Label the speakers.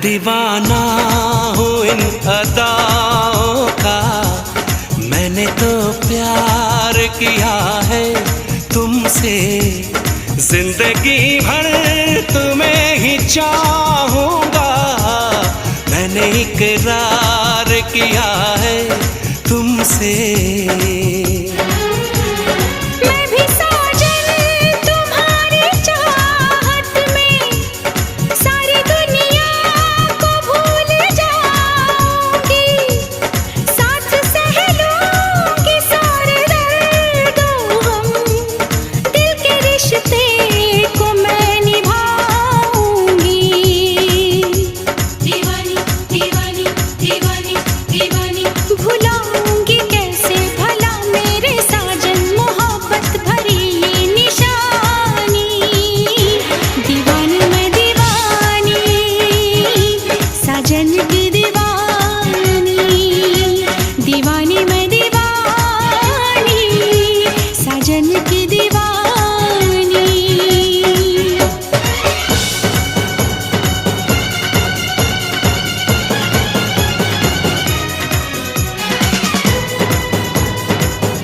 Speaker 1: दीवाना हूँ इन अदाओं का, मैंने तो प्यार किया है तुमसे, जिंदगी भर तुम्हें ही चाहूँगा, मैंने इकरार किया है तुमसे।
Speaker 2: दीवानी मैं दीवानी, साजन की